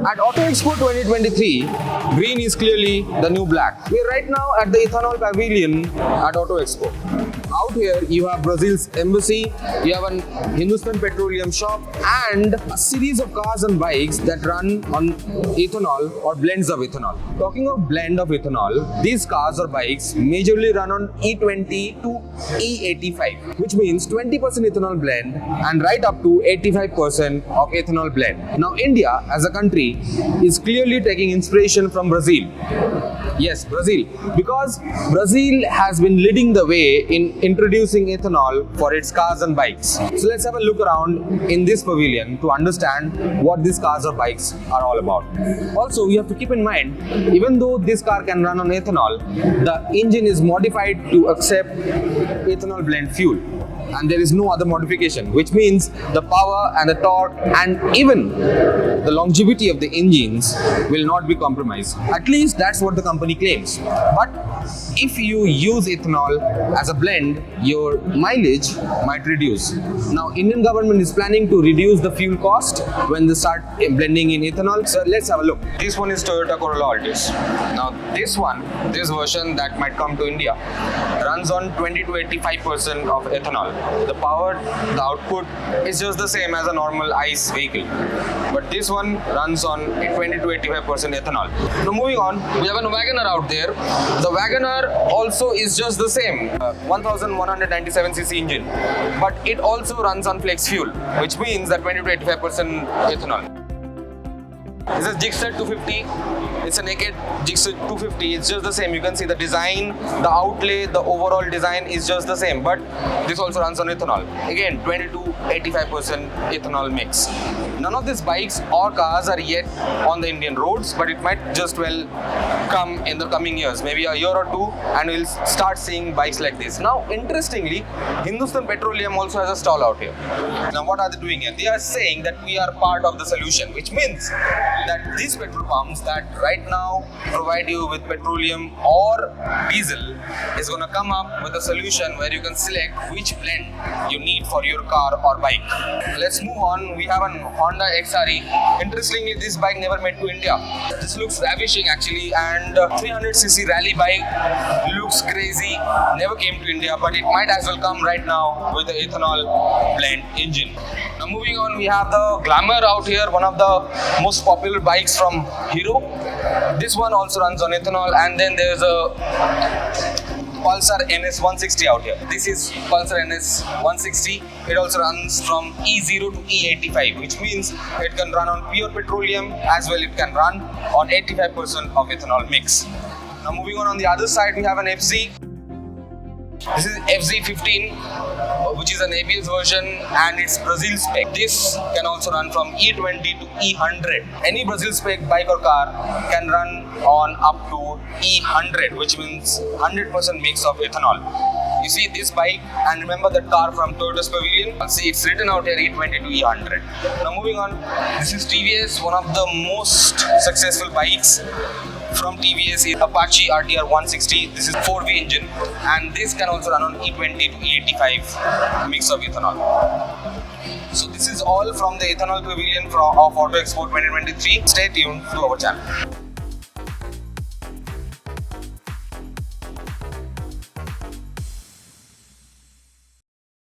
At Auto Expo 2023, green is clearly the new black. We are right now at the Ethanol Pavilion at Auto Expo. Out here, you have Brazil's embassy, you have an Hindustan Petroleum shop, and a series of cars and bikes that run on ethanol or blends of ethanol. Talking of blend of ethanol, these cars or bikes majorly run on E20 to E85, which means 20% ethanol blend and right up to 85% of ethanol blend. Now, India as a country is clearly taking inspiration from Brazil. Yes, Brazil, because Brazil has been leading the way in introducing ethanol for its cars and bikes. So let's have a look around in this pavilion to understand what these cars or bikes are all about. Also, we have to keep in mind, even though this car can run on ethanol, the engine is modified to accept ethanol blend fuel. And there is no other modification, which means the power and the torque and even the longevity of the engines will not be compromised. At least that's what the company claims. But if you use ethanol as a blend, your mileage might reduce. Now, Indian government is planning to reduce the fuel cost when they start blending in ethanol. So let's have a look. This one is Toyota Corolla Altis. Now, this version that might come to India runs on 20 to 85% of ethanol. The power, the output is just the same as a normal ICE vehicle. But this one runs on 20 to 85% ethanol. Now moving on, we have a Wagoner out there. The Wagoner also is just the same, 1197cc engine. But it also runs on flex fuel, which means that 20 to 85% ethanol. This is Gixxer 250. It's a naked Gixxer 250. It's just the same. You can see the design, the outlay, the overall design is just the same. But this also runs on ethanol. Again, 20 to 85% ethanol mix. None of these bikes or cars are yet on the Indian roads, but it might just well come in the coming years, maybe a year or two, and we'll start seeing bikes like this. Now, interestingly, Hindustan Petroleum also has a stall out here. Now, what are they doing here? They are saying that we are part of the solution, which means that these petrol pumps that right now provide you with petroleum or diesel is going to come up with a solution where you can select which blend you need for your car or bike. Let's move on. We have an Honda XRE. Interestingly, this bike never made to India. This looks ravishing actually, and 300cc rally bike looks crazy. Never came to India, but it might as well come right now with the ethanol blend engine. Now moving on, we have the Glamour out here, one of the most popular bikes from Hero. This one also runs on ethanol, and then there's a Pulsar NS 160 out here. This is Pulsar NS 160. It also runs from E0 to E85, which means it can run on pure petroleum as well. It can run on 85% of ethanol mix. Now moving on the other side, we have an FZ. This is FZ15, which is an ABS version, and it's Brazil spec. This can also run from E20 to E100. Any Brazil spec bike or car can run on up to E100, which means 100% mix of ethanol. You see this bike, and remember that car from Toyota's Pavilion. See, it's written out here E20 to E100. Now moving on, this is TVS, one of the most successful bikes from TVS is Apache RTR 160. This is 4V engine, and this can also run on E20 to E85 mix of ethanol. So this is all from the Ethanol Pavilion of Auto Expo 2023. Stay tuned to our channel.